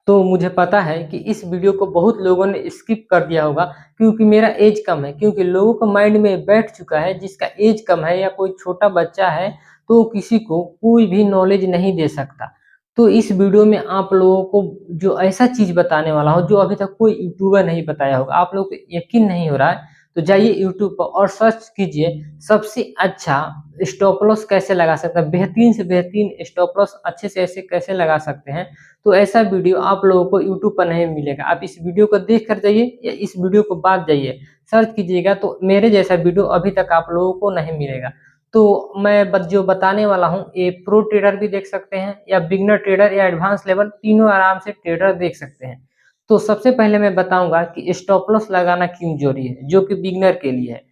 तो मुझे पता है कि इस वीडियो को बहुत लोगों ने स्किप कर दिया होगा क्योंकि मेरा एज कम है, क्योंकि लोगों के माइंड में बैठ चुका है जिसका एज कम है या कोई छोटा बच्चा है तो किसी को कोई भी नॉलेज नहीं दे सकता। तो इस वीडियो में आप लोगों को जो ऐसा चीज़ बताने वाला हूँ जो अभी तक कोई यूट्यूबर नहीं बताया होगा, आप लोगों को यकीन नहीं हो रहा है तो जाइए यूट्यूब पर और सर्च कीजिए सबसे अच्छा स्टॉप लॉस कैसे लगा सकते हैं, बेहतरीन से बेहतरीन स्टॉप लॉस अच्छे से ऐसे कैसे लगा सकते हैं। तो ऐसा वीडियो आप लोगों को यूट्यूब पर नहीं मिलेगा। आप इस वीडियो को देख कर जाइए या इस वीडियो को बाद जाइए, सर्च कीजिएगा तो मेरे जैसा वीडियो अभी तक आप लोगों को नहीं मिलेगा। तो मैं जो बताने वाला हूँ ये प्रो ट्रेडर भी देख सकते हैं या बिगिनर ट्रेडर या एडवांस लेवल तीनों आराम से ट्रेडर देख सकते हैं। तो सबसे पहले मैं बताऊंगा कि स्टॉप लॉस लगाना क्यों जरूरी है, जो कि बिगिनर के लिए है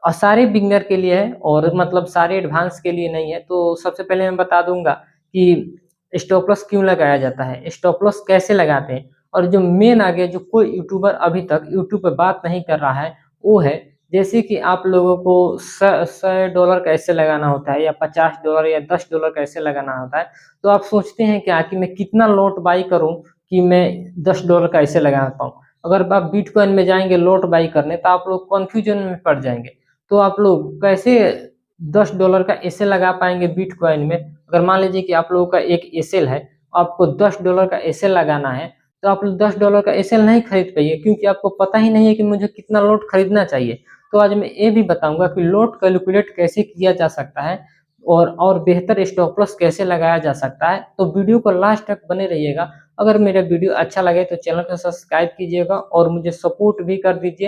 और सारे बिगिनर के लिए है और मतलब सारे एडवांस के लिए नहीं है। तो सबसे पहले मैं बता दूंगा कि स्टॉप लॉस क्यों लगाया जाता है, स्टॉप लॉस कैसे लगाते हैं और जो मेन आगे जो कोई यूट्यूबर अभी तक यूट्यूब पे बात नहीं कर रहा है वो है जैसे कि आप लोगों को $100 कैसे लगाना होता है या $50 या $10 कैसे लगाना होता है। तो आप सोचते हैं क्या कि मैं कितना लॉट बाई करूं कि मैं $10 कैसे लगा पाऊं। अगर आप बिटकॉइन में जाएंगे लॉट बाई करने तो आप लोग कंफ्यूजन में पड़ जाएंगे। तो आप लोग कैसे $10 का ऐसे लगा पाएंगे बिटकॉइन में। अगर मान लीजिए कि आप लोगों का एक एसएल है, आपको $10 का एसएल लगाना है तो आप लोग $10 का एसएल नहीं खरीद पाइए क्योंकि आपको पता ही नहीं है कि मुझे कितना लॉट खरीदना चाहिए। तो आज मैं ये भी बताऊंगा कि लॉट कैलकुलेट कैसे किया जा सकता है और बेहतर स्टॉप लॉस कैसे लगाया जा सकता है। तो वीडियो को लास्ट तक बने रहिएगा। अगर मेरा वीडियो अच्छा लगे तो चैनल को सब्सक्राइब कीजिएगा और मुझे सपोर्ट भी कर दीजिए।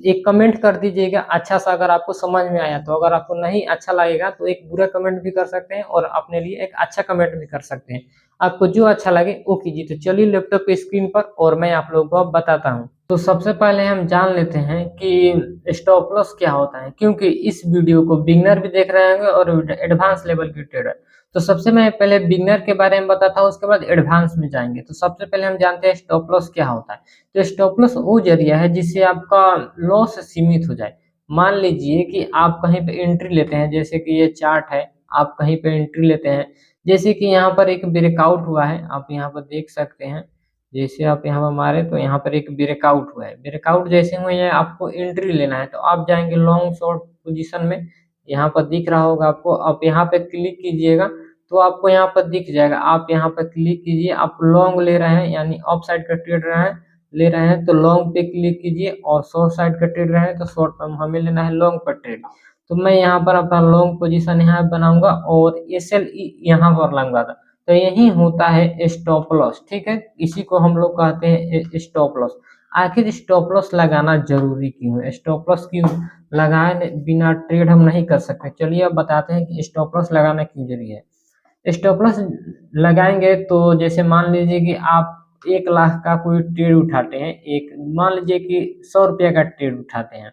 एक कमेंट कर दीजिएगा अच्छा सा अगर आपको समझ में आया तो, अगर आपको नहीं अच्छा लगेगा तो एक बुरा कमेंट भी कर सकते हैं और अपने लिए एक अच्छा कमेंट भी कर सकते हैं। आपको जो अच्छा लगे वो कीजिए। तो चलिए लैपटॉप की स्क्रीन पर और मैं आप लोगों को अब बताता हूँ। तो सबसे पहले हम जान लेते हैं कि स्टॉप लॉस क्या होता है, क्योंकि इस वीडियो को बिगनर भी देख रहे होंगे और एडवांस लेवल के ट्रेडर। तो सबसे मैं पहले बिगनर के बारे में बताता हूँ, उसके बाद एडवांस में जाएंगे। तो सबसे पहले हम जानते हैं स्टॉप लॉस क्या होता है। तो स्टॉप लॉस वो जरिया है जिससे आपका लॉस सीमित हो जाए। मान लीजिए कि आप कहीं पे एंट्री लेते हैं, जैसे कि ये चार्ट है, आप कहीं पे एंट्री लेते हैं, जैसे कि यहाँ पर एक ब्रेकआउट हुआ है, आप यहाँ पर देख सकते हैं। जैसे आप यहाँ पर मारे तो यहाँ पर एक ब्रेकआउट हुआ है, ब्रेकआउट जैसे हुए हैं आपको एंट्री लेना है तो आप जाएंगे लॉन्ग शॉर्ट पोजीशन में। यहाँ पर दिख रहा होगा आपको, आप यहाँ पे क्लिक कीजिएगा तो आपको यहाँ पर दिख जाएगा। आप यहाँ पर क्लिक कीजिए, आप लॉन्ग ले रहे हैं यानी अप साइड का ट्रेड रहे हैं ले रहे हैं तो लॉन्ग पे क्लिक कीजिए और शॉर्ट साइड का ट्रेड रहे हैं तो शॉर्ट पर हमें लेना है लॉन्ग पर ट्रेड। तो मैं यहाँ पर अपना लॉन्ग पोजीशन यहाँ बनाऊंगा और एसएल यहाँ पर लगाऊंगा। तो यही होता है स्टॉप लॉस, ठीक है, इसी को हम लोग कहते हैं स्टॉप लॉस। आखिर स्टॉप लॉस लगाना जरूरी क्यों है, स्टॉप लॉस क्यों लगाए बिना ट्रेड हम नहीं कर सकते। चलिए अब बताते हैं कि स्टॉप लॉस लगाना क्यों जरूरी है। स्टॉप लॉस लगाएंगे तो जैसे मान लीजिए कि आप 1 लाख का कोई ट्रेड उठाते हैं, एक मान लीजिए कि ₹100 का ट्रेड उठाते हैं,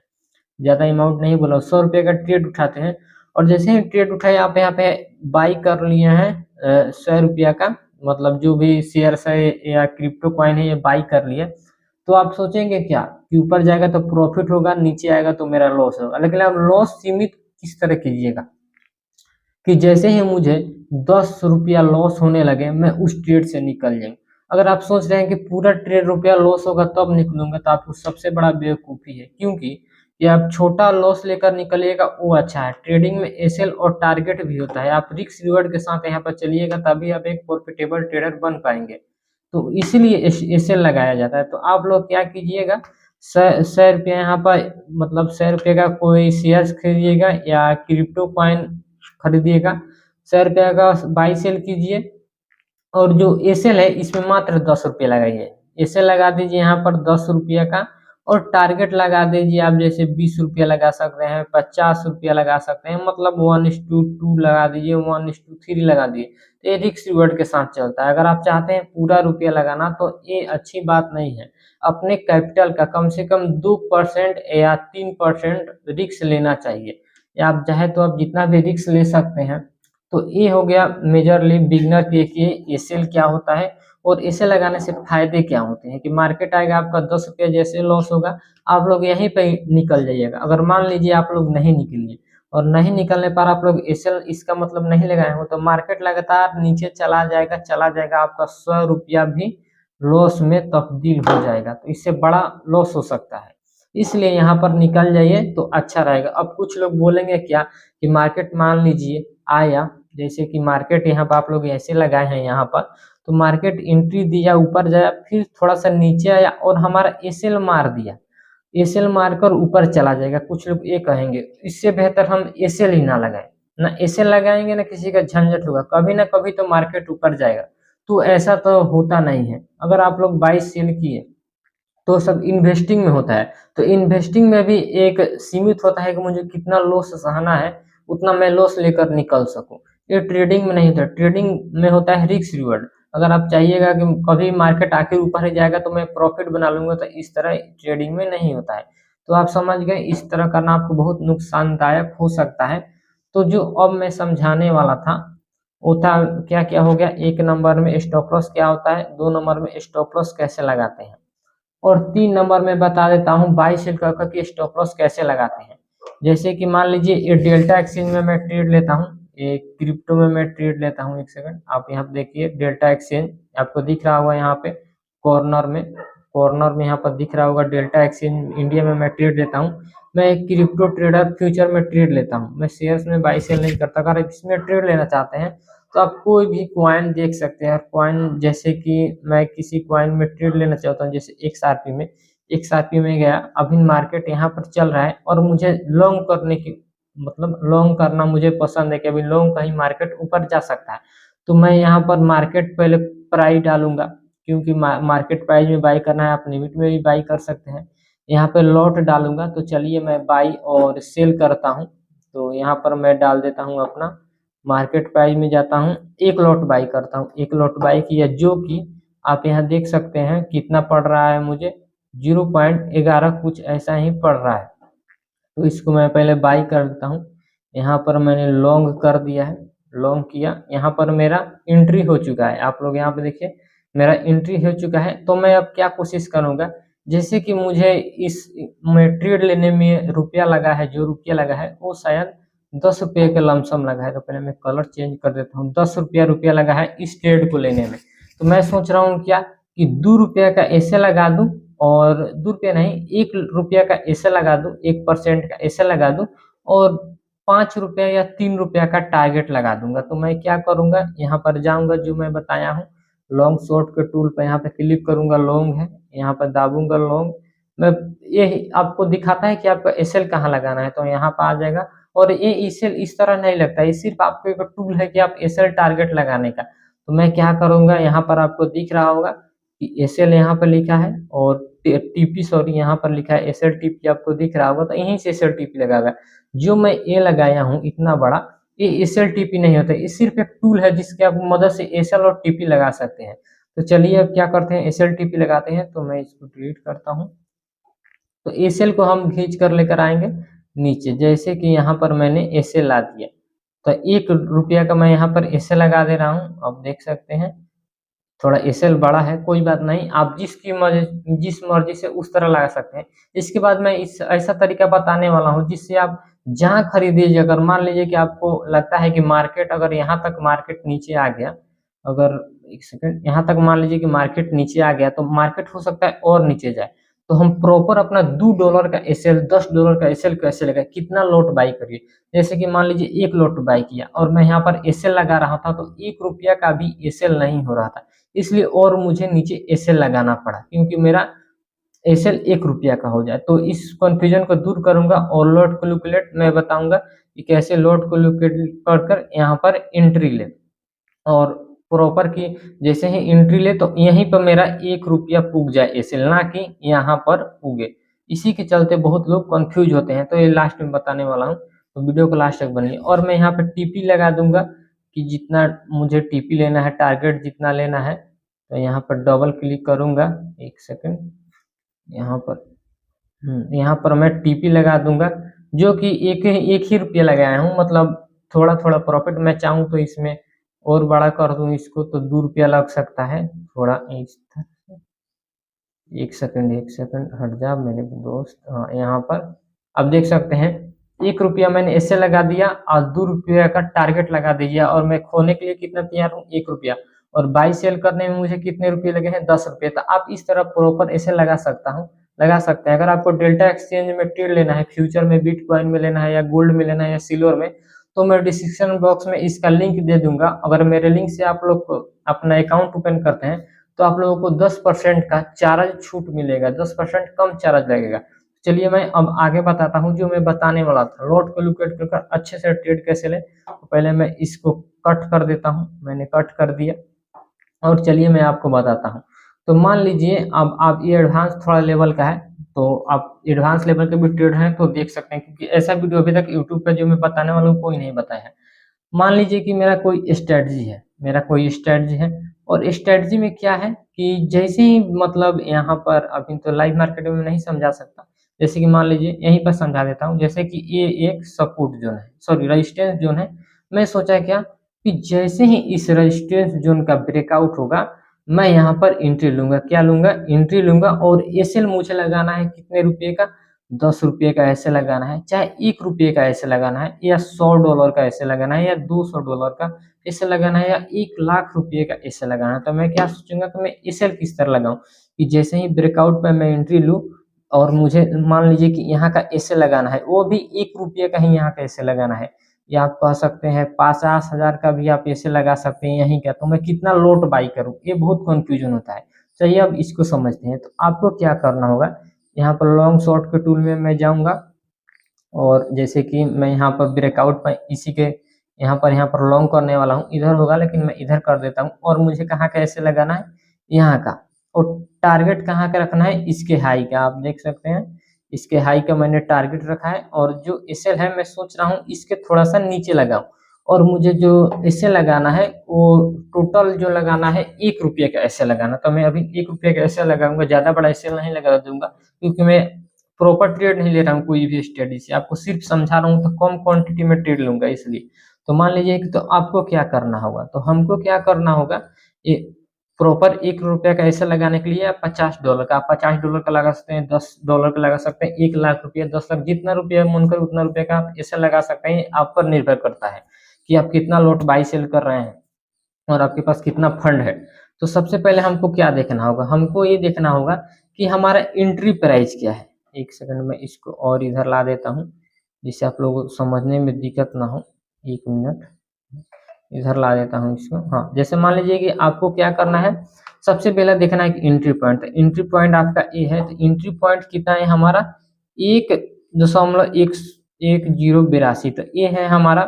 ज्यादा अमाउंट नहीं बोला, ₹100 का ट्रेड उठाते हैं और जैसे ही ट्रेड उठाए आप यहाँ पे बाई कर लिए हैं ₹100 का, मतलब जो भी शेयर्स है या क्रिप्टो कॉइन है ये बाई कर लिए। तो आप सोचेंगे क्या कि ऊपर जाएगा तो प्रॉफिट होगा, नीचे आएगा तो मेरा लॉस होगा। लेकिन आप लॉस सीमित किस तरह कीजिएगा कि जैसे ही मुझे ₹10 लॉस होने लगे मैं उस ट्रेड से निकल जाऊँ। अगर आप सोच रहे हैं कि पूरा ट्रेड रुपया लॉस होगा तब निकलूंगा तो आपको सबसे बड़ा बेवकूफ़ी है, क्योंकि ये आप छोटा लॉस लेकर निकलिएगा वो अच्छा है। ट्रेडिंग में एसएल और टारगेट भी होता है, आप रिस्क रिवॉर्ड के साथ यहाँ पर चलिएगा तभी आप एक प्रॉफिटेबल ट्रेडर बन पाएंगे। तो इसीलिए एसएल लगाया जाता है। तो आप लोग क्या कीजिएगा, सौ रुपया यहाँ पर मतलब ₹100 का कोई शेयर्स खरीदिएगा या क्रिप्टो कॉइन खरीदिएगा, ₹100 का बाई सेल कीजिए और जो एसएल है इसमें मात्र ₹10 लगाइए। एसएल लगा दीजिए यहाँ पर ₹10 का और टारगेट लगा दीजिए आप, जैसे ₹20 लगा सकते हैं, ₹50 लगा सकते हैं, मतलब 1:2 लगा दीजिए, 1:3 लगा दीजिए। तो ये रिस्क रिवॉर्ड के साथ चलता है। अगर आप चाहते हैं पूरा रुपया लगाना तो ये अच्छी बात नहीं है। अपने कैपिटल का कम से कम 2% या 3% रिस्क लेना चाहिए, या आप चाहे तो आप जितना भी रिस्क ले सकते हैं। तो ये हो गया मेजरली बिगनर के कि एसएल क्या होता है और एसएल लगाने से फायदे क्या होते हैं कि मार्केट आएगा आपका ₹10 जैसे लॉस होगा, आप लोग यहीं पे निकल जाइएगा। अगर मान लीजिए आप लोग नहीं निकलिए और नहीं निकलने पर आप लोग एसएल इसका मतलब नहीं लगाए हो तो मार्केट लगातार नीचे चला जाएगा, आपका ₹100 भी लॉस में तब्दील हो जाएगा, तो इससे बड़ा लॉस हो सकता है। इसलिए यहाँ पर निकल जाइए तो अच्छा रहेगा। अब कुछ लोग बोलेंगे क्या कि मार्केट मान लीजिए आया, जैसे कि मार्केट यहाँ पर आप लोग ऐसे लगाए हैं यहाँ पर, तो मार्केट एंट्री दिया, ऊपर जाया, फिर थोड़ा सा नीचे आया और हमारा एसएल मार दिया, एसएल मारकर ऊपर चला जाएगा। कुछ लोग ये कहेंगे इससे बेहतर हम एसएल ही ना लगाएं, ना एसएल लगाएंगे ना किसी का झंझट होगा, कभी ना कभी तो मार्केट ऊपर जाएगा। तो ऐसा तो होता नहीं है। अगर आप लोग बाई सेल किए तो सब इन्वेस्टिंग में होता है, तो इन्वेस्टिंग में भी एक सीमित होता है कि मुझे कितना लॉस सहना है, उतना मैं लॉस लेकर निकल सकूं। ये ट्रेडिंग में नहीं होता, ट्रेडिंग में होता है रिस्क रिवॉर्ड। अगर आप चाहिएगा कि कभी मार्केट आखिर ऊपर ही जाएगा तो मैं प्रॉफिट बना लूंगा, तो इस तरह ट्रेडिंग में नहीं होता है। तो आप समझ गए, इस तरह करना आपको बहुत नुकसानदायक हो सकता है। तो जो अब मैं समझाने वाला था वो था, क्या क्या हो गया, एक नंबर में स्टॉप लॉस क्या होता है, दो नंबर में स्टॉप लॉस कैसे लगाते हैं, और 3 नंबर में बता देता हूँ बाई सेल कर के स्टॉप लॉस कैसे लगाते हैं। जैसे कि मान लीजिए ये डेल्टा एक्सचेंज में मैं ट्रेड लेता हूँ, ये क्रिप्टो में मैं ट्रेड लेता हूँ। एक सेकंड, आप यहाँ पे देखिए डेल्टा एक्सचेंज आपको दिख रहा होगा, यहाँ पे कॉर्नर में यहाँ पर दिख रहा होगा डेल्टा एक्सचेंज इंडिया में मैं ट्रेड लेता हूँ। मैं एक क्रिप्टो ट्रेडर फ्यूचर में ट्रेड लेता हूँ, मैं शेयर्स में बाई सेल नहीं करता। अगर इसमें ट्रेड लेना चाहते हैं तो आप कोई भी क्वाइन देख सकते हैं। क्वाइन जैसे कि मैं किसी क्वाइन में ट्रेड लेना चाहता हूँ, जैसे एक्सआरपी में, एक्सआरपी में गया, अभी मार्केट यहाँ पर चल रहा है और मुझे लॉन्ग करने की, मतलब लॉन्ग करना मुझे पसंद है कि अभी लॉन्ग कहीं मार्केट ऊपर जा सकता है, तो मैं यहाँ पर मार्केट पहले प्राइस डालूंगा, क्योंकि मार्केट प्राइस में बाई करना है, आप लिमिट में भी बाई कर सकते हैं। यहाँ पे लॉट डालूंगा, तो चलिए मैं बाई और सेल करता हूँ। तो यहाँ पर मैं डाल देता हूँ अपना, मार्केट प्राइस में जाता हूँ, एक लॉट बाई करता हूँ, एक लॉट बाई किया, जो कि आप यहाँ देख सकते हैं कितना पड़ रहा है मुझे, 0.11 कुछ ऐसा ही पड़ रहा है। तो इसको मैं पहले बाई कर देता हूँ। यहाँ पर मैंने लॉन्ग कर दिया है, लॉन्ग किया, यहाँ पर मेरा एंट्री हो चुका है। आप लोग यहाँ पे देखिए मेरा एंट्री हो चुका है। तो मैं अब क्या कोशिश करूँगा, जैसे कि मुझे इस में ट्रेड लेने में रुपया लगा है, जो रुपया लगा है वो शायद 10 रुपये का लमसम लगा है। तो पहले मैं कलर चेंज कर देता हूँ, 10 रुपया रुपया लगा है इस ट्रेड को लेने में। तो मैं सोच रहा हूँ क्या कि 2 रुपया का ऐसे लगा दूं, और 2 रुपया नहीं, 1 रुपया का ऐसे लगा दूं, 1% का ऐसे लगा दूं, और 5 रुपया या 3 रुपया का टारगेट लगा दूंगा। तो मैं क्या करूंगा, यहाँ पर जाऊंगा, जो मैं बताया हूँ लॉन्ग शॉर्ट के टूल पर, यहाँ पे क्लिक करूंगा, लॉन्ग है, यहाँ पर दाबूंगा लॉन्ग। मैं ये आपको दिखाता है कि आपको एसएल कहाँ लगाना है, तो यहाँ पर आ जाएगा। और ये एसएल इस तरह नहीं लगता, ये सिर्फ आपको एक टूल है कि आप एसएल टारगेट लगाने का। तो मैं क्या करूंगा, यहाँ पर आपको दिख रहा होगा कि एसएल यहाँ पर लिखा है, और टीपी सॉरी यहाँ पर लिखा है एसएल टीपी, आपको दिख रहा होगा, तो यहीं से एसएल टीपी लगाएगा। जो मैं ये लगाया हूँ इतना बड़ा, ये एसएल टीपी नहीं होता, ये सिर्फ एक टूल है जिसके आप मदद से एसएल और टीपी लगा सकते हैं। तो चलिए अब क्या करते हैं, एसएल टीपी लगाते हैं। तो मैं इसको डिलीट करता हूँ। तो एसएल को हम खींच कर लेकर आएंगे नीचे, जैसे कि यहाँ पर मैंने एसएल ला दिया, तो 1 रुपया का मैं यहाँ पर एसएल लगा दे रहा हूँ। अब देख सकते हैं थोड़ा एसएल बड़ा है, कोई बात नहीं, आप जिस मर्जी से उस तरह लगा सकते हैं। इसके बाद मैं इस ऐसा तरीका बताने वाला हूँ जिससे आप जहाँ खरीदिए, अगर मान लीजिए कि आपको लगता है कि मार्केट अगर यहाँ तक मार्केट नीचे आ गया, अगर एक सेकंड, यहाँ तक मान लीजिए कि मार्केट नीचे आ गया, तो मार्केट हो सकता है और नीचे जाए, तो हम प्रॉपर अपना $2 का एसएल, $10 का एसएल कैसे लगाए, कितना लॉट बाई करिए। जैसे कि मान लीजिए 1 लॉट बाई किया और मैं यहाँ पर एसएल लगा रहा था, तो 1 रुपया का भी एसएल नहीं हो रहा था, इसलिए और मुझे नीचे एसएल लगाना पड़ा, क्योंकि मेरा एसएल 1 रुपया का हो जाए। तो इस कंफ्यूजन को दूर करूंगा, और लोड कैलकुलेट मैं बताऊंगा कि कैसे लोड कैलकुलेट कर यहाँ पर एंट्री ले, और प्रॉपर की जैसे ही एंट्री ले तो यहीं पर मेरा 1 रुपया पुग जाए एसएल, ना कि यहाँ पर पुगे। इसी के चलते बहुत लोग कंफ्यूज होते हैं, तो ये लास्ट में बताने वाला हूँ, तो वीडियो को लास्ट तक बनिए। और मैं यहाँ पे टीपी लगा दूंगा कि जितना मुझे टीपी लेना है, टारगेट जितना लेना है, तो यहाँ पर डबल क्लिक करूंगा, एक सेकंड, यहाँ पर यहाँ पर मैं टीपी लगा दूंगा, जो कि एक ही रुपया लगाया हूँ, मतलब थोड़ा थोड़ा प्रॉफिट। मैं चाहूँ तो इसमें और बड़ा कर दूं इसको, तो 2 रुपया लग सकता है थोड़ा इस तरह से। एक सेकंड हट जा मेरे दोस्त, हाँ यहाँ पर अब देख सकते हैं 1 रुपया मैंने ऐसे लगा दिया और 2 रुपया का टारगेट लगा दिया, और मैं खोने के लिए कितना तैयार हूँ, 1 रुपया। और बाई सेल करने में मुझे कितने रुपये लगे हैं, 10 रुपये। तो आप इस तरह प्रॉपर ऐसे लगा सकते हैं। अगर आपको डेल्टा एक्सचेंज में ट्रेड लेना है, फ्यूचर में बिटकॉइन में लेना है या गोल्ड में लेना है या सिल्वर में, तो मैं डिस्क्रिप्शन बॉक्स में इसका लिंक दे दूंगा। अगर मेरे लिंक से आप लोग अपना अकाउंट ओपन करते हैं तो आप लोगों को 10% का चार्ज छूट मिलेगा, 10% कम चार्ज लगेगा। चलिए मैं अब आगे बताता हूँ जो मैं बताने वाला था, लॉट कैलकुलेट कर अच्छे से ट्रेड कैसे लें। तो पहले मैं इसको कट कर देता हूँ, मैंने कट कर दिया और चलिए मैं आपको बताता हूँ। तो मान लीजिए अब आप ये एडवांस थोड़ा लेवल का है, तो आप एडवांस लेवल के भी ट्रेड हैं तो देख सकते हैं, क्योंकि ऐसा वीडियो अभी तक यूट्यूब पे जो मैं बताने वाला हूँ कोई नहीं बताया है। मान लीजिए कि मेरा कोई स्ट्रेटजी है और स्ट्रेटजी में क्या है कि जैसे ही मतलब यहाँ पर अभी तो लाइव मार्केट में नहीं समझा सकता, जैसे कि मान लीजिए यहीं पर समझा देता हूँ। जैसे कि ये एक सपोर्ट जोन है, सॉरी रेजिस्टेंस जोन है। मैं सोचा क्या कि जैसे ही इस रेजिस्टेंस जोन का ब्रेकआउट होगा मैं यहाँ पर एंट्री लूंगा। क्या लूंगा? एंट्री लूंगा। और एसएल मुझे लगाना है कितने रुपए का? 10 रुपये का ऐसे लगाना है, चाहे 1 रुपये का ऐसे लगाना है या $100 का ऐसे लगाना है या $200 का ऐसे लगाना है या 1 लाख रुपये का ऐसे लगाना है। तो मैं क्या सोचूंगा कि मैं एसएल किस तरह लगाऊं कि जैसे ही ब्रेकआउट पे मैं एंट्री लूं और मुझे मान लीजिए कि यहाँ का ऐसे लगाना है, वो भी 1 रुपये का ही यहाँ का ऐसे लगाना है, या आप कह सकते हैं 50,000 का भी आप ऐसे लगा सकते हैं यहीं का। तो मैं कितना लोट बाई करूँ, ये बहुत कंफ्यूजन होता है। चलिए अब इसको समझते हैं। तो आपको क्या करना होगा, यहाँ पर लॉन्ग शॉर्ट के टूल में मैं जाऊंगा और जैसे कि मैं यहाँ पर ब्रेकआउट पर इसी के यहाँ पर लॉन्ग करने वाला हूँ, इधर होगा लेकिन मैं इधर कर देता हूँ। और मुझे कहाँ का ऐसे लगाना है, यहाँ का। और टारगेट कहाँ का रखना है, इसके हाई का। आप देख सकते हैं इसके हाई का मैंने टारगेट रखा है। और जो एसएल है मैं सोच रहा हूँ इसके थोड़ा सा नीचे लगाऊं। और मुझे जो ऐसे लगाना है वो टोटल जो लगाना है 1 रुपये का ऐसे लगाना। तो मैं अभी 1 रुपये का ऐसे लगाऊंगा, ज्यादा बड़ा ऐसे नहीं लगा दूंगा, क्योंकि मैं प्रॉपर ट्रेड नहीं ले रहा हूँ कोई भी स्टडी से, आपको सिर्फ समझा रहा हूँ तो कम क्वांटिटी में ट्रेड लूंगा इसलिए। तो मान लीजिए कि तो आपको क्या करना होगा, तो हमको क्या करना होगा, ये प्रॉपर 1 रुपये का ऐसे लगाने के लिए आप $50 का, आप $50 का लगा सकते हैं, $10 का लगा सकते हैं, 1 लाख रुपये, 10 लाख, जितना रुपया मन करे उतना रुपये का आप ऐसे लगा सकते हैं। आप पर निर्भर करता है कि आप कितना लॉट बाई सेल कर रहे हैं और आपके पास कितना फंड है। तो सबसे पहले हमको क्या देखना होगा, हमको ये देखना होगा कि हमारा एंट्री प्राइस क्या है। एक सेकंड में इसको और इधर ला देता हूँ जिससे आप लोगों को समझने में दिक्कत ना हो। 1 मिनट इधर ला देता हूँ इसको। हाँ, जैसे मान लीजिए कि आपको क्या करना है, सबसे पहले देखना है कि एंट्री पॉइंट। तो एंट्री पॉइंट आपका ए है, तो एंट्री पॉइंट कितना है हमारा, 1.1082। तो ये है हमारा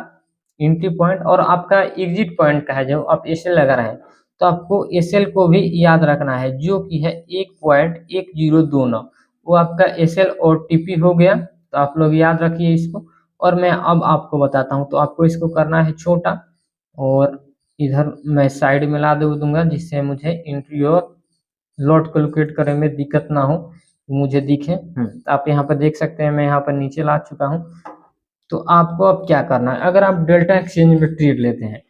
एंट्री पॉइंट। और आपका एग्जिट पॉइंट का है जो आप एसएल लगा रहे हैं, तो आपको एसएल को भी याद रखना है जो कि है 1.1029। वो आपका एसएल और टीपी हो गया, तो आप लोग याद रखिए इसको। और मैं अब आपको बताता हूँ, तो आपको इसको करना है छोटा और इधर मैं साइड में ला दूंगा जिससे मुझे एंट्री और लॉट कैलकुलेट करने में दिक्कत ना हो, मुझे दिखे। तो आप यहाँ पर देख सकते हैं मैं यहाँ पर नीचे ला चुका हूँ। तो आपको अब क्या करना है, अगर आप डेल्टा एक्सचेंज में ट्रेड लेते हैं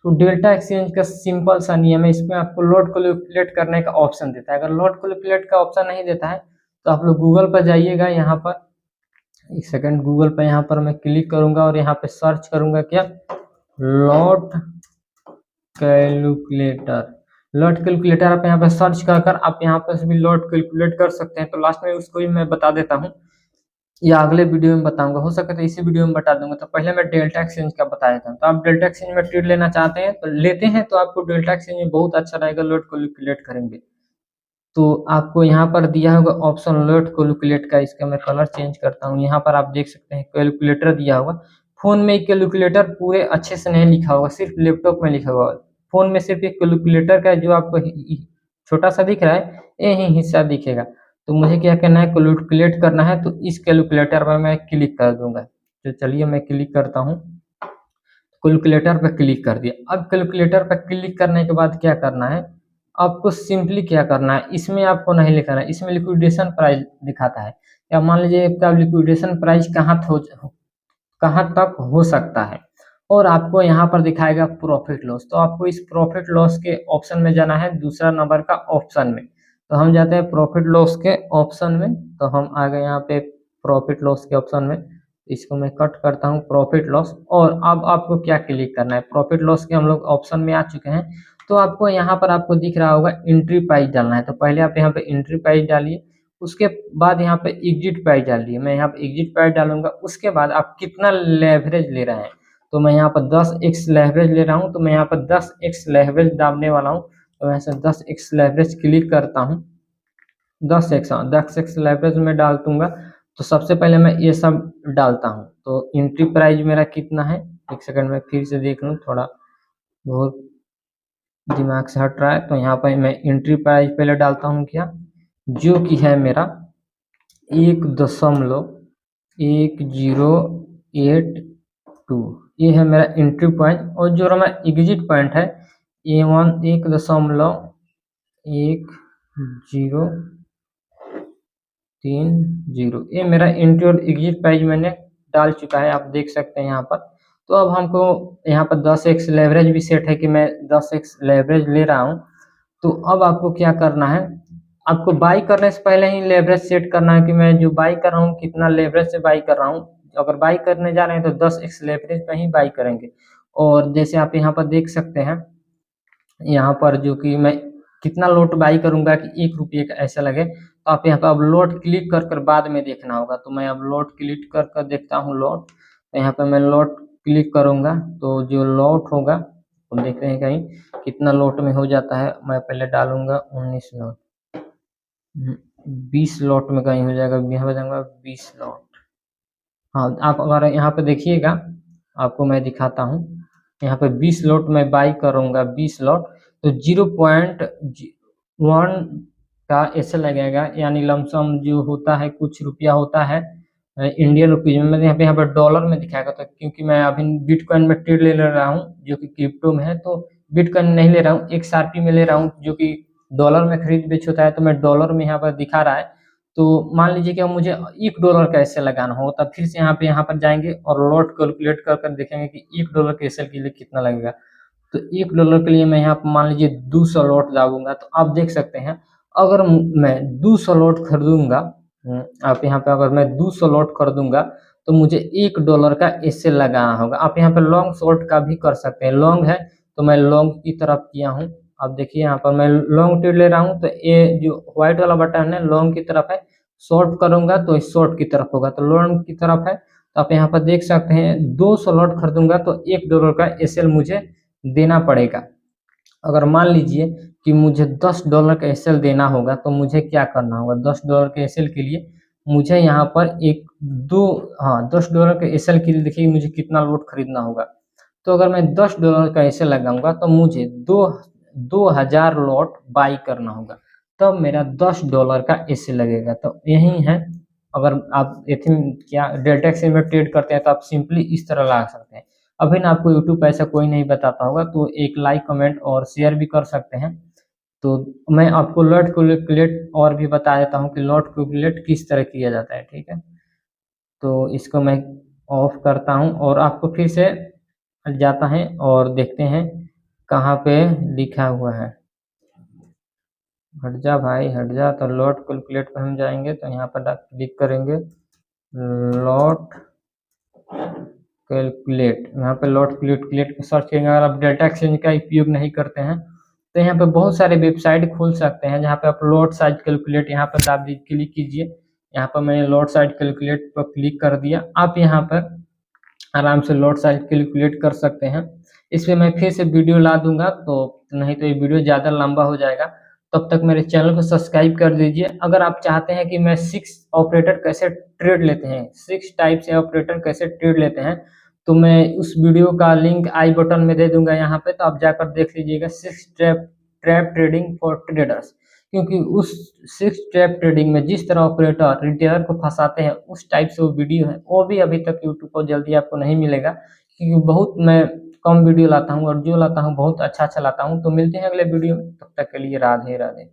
तो डेल्टा एक्सचेंज का सिंपल सा नियम है, इसमें आपको लॉट कैलकुलेट करने का ऑप्शन देता है। अगर लॉट कैलकुलेट का ऑप्शन नहीं देता है तो आप लोग गूगल पर जाइएगा, यहाँ पर एक सेकंड, गूगल पर यहाँ पर मैं क्लिक करूंगा और यहाँ पे सर्च करूंगा क्या, लॉट कैलकुलेटर। लॉट कैलकुलेटर आप यहाँ पे सर्च कर कर आप यहाँ पर भी लॉट कैलकुलेट कर सकते हैं। तो लास्ट में उसको भी मैं बता देता हूँ या अगले वीडियो में बताऊंगा, हो सके तो इसी वीडियो में बता दूंगा। तो पहले मैं डेल्टा एक्सचेंज का बता देता हूँ। तो आप डेल्टा एक्सचेंज में ट्रेड लेना चाहते हैं तो लेते हैं, तो आपको डेल्टा एक्सचेंज में बहुत अच्छा रहेगा, लॉट कैलकुलेट करेंगे। तो आपको यहाँ पर दिया होगा ऑप्शन लॉट कैलकुलेट का, इसका मैं कलर चेंज करता हूँ। यहाँ पर आप देख सकते हैं कैलकुलेटर दिया होगा। फोन में कैलकुलेटर पूरे अच्छे से नहीं लिखा होगा, सिर्फ लैपटॉप में लिखा होगा। फोन में सिर्फ एक कैलकुलेटर का जो आपको छोटा सा दिख रहा है यही हिस्सा दिखेगा। तो मुझे क्या करना है, कैलकुलेट करना है, तो इस कैलकुलेटर पर मैं क्लिक कर दूंगा। तो चलिए मैं क्लिक करता हूँ, कैलकुलेटर पर क्लिक कर दिया। अब कैलकुलेटर पर क्लिक करने के बाद क्या करना है, आपको सिंपली क्या करना है, इसमें आपको नहीं लिखना है, इसमें लिक्विडेशन प्राइस दिखाता है। या मान लीजिए आपका लिक्विडेशन प्राइस कहाँ तक हो सकता है, और आपको यहाँ पर दिखाएगा प्रॉफिट लॉस। तो आपको इस प्रॉफिट लॉस के ऑप्शन में जाना है, दूसरा नंबर का ऑप्शन में। तो हम जाते हैं प्रॉफिट लॉस के ऑप्शन में, तो हम आ गए यहाँ पे प्रॉफिट लॉस के ऑप्शन में। इसको मैं कट करता हूँ प्रॉफिट लॉस। और अब आपको क्या क्लिक करना है, प्रॉफिट लॉस के हम लोग ऑप्शन में आ चुके हैं। तो आपको यहाँ पर आपको दिख रहा होगा एंट्री प्राइस डालना है, तो पहले आप यहाँ पे एंट्री प्राइस डालिए, उसके बाद यहाँ पे एग्जिट प्राइस डालिए। मैं यहाँ पे एग्जिट प्राइस डालूंगा, उसके बाद आप कितना लेवरेज ले रहे हैं, तो मैं यहाँ पर 10x लेवरेज ले रहा हूँ, तो मैं यहाँ पर 10x लेवरेज डालने वाला हूँ। तो मैं ऐसे 10x लेवरेज क्लिक करता हूँ, 10x लेवरेज में डाल दूंगा। तो सबसे पहले मैं ये सब डालता हूँ। तो एंट्री प्राइस मेरा कितना है, एक सेकंड में फिर से देख लूँ, थोड़ा बहुत दिमाग से हट रहा है। तो यहाँ पर मैं एंट्री प्राइस पहले डालता हूँ क्या, जो कि है मेरा 1.1082, ये है मेरा एंट्री पॉइंट। और जो मेरा एग्जिट पॉइंट है ये 1.1030, ये मेरा एंट्री और एग्जिट प्राइस मैंने डाल चुका है, आप देख सकते हैं यहाँ पर। तो अब हमको यहाँ पर 10x लेवरेज भी सेट है कि मैं 10x लेवरेज ले रहा हूँ। तो अब आपको क्या करना है, आपको बाई करने से पहले ही लेवरेज सेट करना है कि मैं जो बाई कर रहा हूँ कितना लेवरेज से बाई कर रहा हूँ। अगर बाई करने जा रहे हैं तो 10x लेवरेज पे ही बाई करेंगे। और जैसे आप यहाँ पर देख सकते हैं, यहाँ पर जो कि मैं कितना लॉट बाई करूंगा कि 1 रुपये का ऐसा लगे, तो आप यहाँ पर अब लॉट क्लिक कर बाद में देखना होगा। तो मैं अब लॉट क्लिक कर देखता हूँ लॉट, तो यहाँ पर मैं लॉट क्लिक करूंगा, तो जो लॉट होगा तो देख रहे हैं कहीं कितना लॉट में हो जाता है। मैं पहले डालूंगा 19 लॉट, 20 लॉट में कहीं हो जाएगा, यहाँ पर जाऊंगा 20 लॉट। हाँ, आप अगर यहाँ पे देखिएगा, आपको मैं दिखाता हूँ, यहाँ पे 20 लॉट मैं बाई करूंगा, 20 लॉट, तो 0.1 का ऐसे लगेगा, यानी लमसम जो होता है कुछ रुपया होता है इंडियन रुपीज में। यहाँ पे डॉलर में दिखाएगा, तो क्योंकि मैं अभी बिटकॉइन में ट्रेड ले रहा हूँ जो कि क्रिप्टो में है, तो बिटकॉइन नहीं ले रहा हूँ, XRP में ले रहा हूँ जो कि डॉलर में खरीद बेच होता है। तो मैं डॉलर में यहाँ पर दिखा रहा है, तो मान लीजिए कि मुझे $1 का ऐसे लगाना हो, तब फिर से यहाँ पर जाएंगे और लॉट कैलकुलेट कर देखेंगे कि $1 के एसएल के लिए कितना लगेगा। तो $1 के लिए मैं यहाँ पर मान लीजिए 200 लॉट दागूंगा। तो आप देख सकते हैं, अगर मैं 200 लॉट खरीदूंगा, आप यहाँ पे अगर मैं 200 लॉट खरीदूंगा तो मुझे $1 का एसएल लगाना होगा। आप यहाँ पे लॉन्ग शॉर्ट का भी कर सकते हैं, लॉन्ग है तो मैं लॉन्ग की तरफ किया हूँ। आप देखिए यहाँ पर मैं लॉन्ग ट्रेड ले रहा हूँ, तो ये जो व्हाइट वाला बटन है लॉन्ग की तरफ है, शॉर्ट करूंगा तो शॉर्ट की तरफ होगा, तो लॉन्ग की तरफ है। तो आप यहाँ पर देख सकते हैं 200 लॉट खरीदूंगा तो $1 का एसएल मुझे देना पड़ेगा। अगर मान लीजिए कि मुझे $10 का एसएल देना होगा, तो मुझे क्या करना होगा, $10 के एसएल के लिए मुझे यहाँ पर $10 के एसएल के लिए देखिए मुझे कितना लॉट खरीदना होगा। तो अगर मैं $10 का एसएल लगाऊंगा तो मुझे 2000 लॉट बाई करना होगा, तब मेरा $10 का एसएल लगेगा। तो यही है, अगर आप क्या डेल्टा एक्सचेंज में ट्रेड करते हैं तो आप सिंपली इस तरह लगा सकते हैं। अभी ना आपको यूट्यूब पे ऐसा कोई नहीं बताता होगा, तो एक लाइक कमेंट और शेयर भी कर सकते हैं। तो मैं आपको लॉट कैलकुलेट और भी बता देता हूँ कि लॉट कैलकुलेट किस तरह किया जाता है, ठीक है। तो इसको मैं ऑफ करता हूँ और आपको फिर से जाता है और देखते हैं कहाँ पे लिखा हुआ है। हट जा भाई हट जा, तो लॉट कैलकुलेट पे हम जाएंगे, तो यहाँ पर क्लिक करेंगे लॉट कैलकुलेट, यहाँ पे लॉट कैलकुलेट सर्च करेंगे। अगर आप डेल्टा एक्सचेंज का उपयोग नहीं करते हैं तो यहाँ पे बहुत सारे वेबसाइट खोल सकते हैं, जहाँ पे आप लॉट साइज कैलकुलेट यहाँ पर दाब दीजिए, क्लिक कीजिए। यहाँ पर मैंने लॉट साइज कैलकुलेट पर क्लिक कर दिया। आप यहाँ पर आराम से लॉट साइज कैलकुलेट कर सकते हैं। इस पर मैं फिर से वीडियो ला दूंगा, तो नहीं तो ये वीडियो ज़्यादा लंबा हो जाएगा। तब तक मेरे चैनल को सब्सक्राइब कर दीजिए। अगर आप चाहते हैं कि मैं 6 ऑपरेटर कैसे ट्रेड लेते हैं, 6 टाइप से ऑपरेटर कैसे ट्रेड लेते हैं, तो मैं उस वीडियो का लिंक आई बटन में दे दूंगा यहाँ पे, तो आप जाकर देख लीजिएगा 6 ट्रैप ट्रेडिंग फॉर ट्रेडर्स। क्योंकि उस 6 ट्रैप ट्रेडिंग में जिस तरह ऑपरेटर रिटेलर को फंसाते हैं, उस टाइप से वो वीडियो है, वो भी अभी तक यूट्यूब पर जल्दी आपको नहीं मिलेगा, क्योंकि बहुत मैं कम वीडियो लाता हूँ और जो लाता हूँ बहुत अच्छा लाता हूँ। तो मिलते हैं अगले वीडियो में, तब तक के लिए राधे राधे।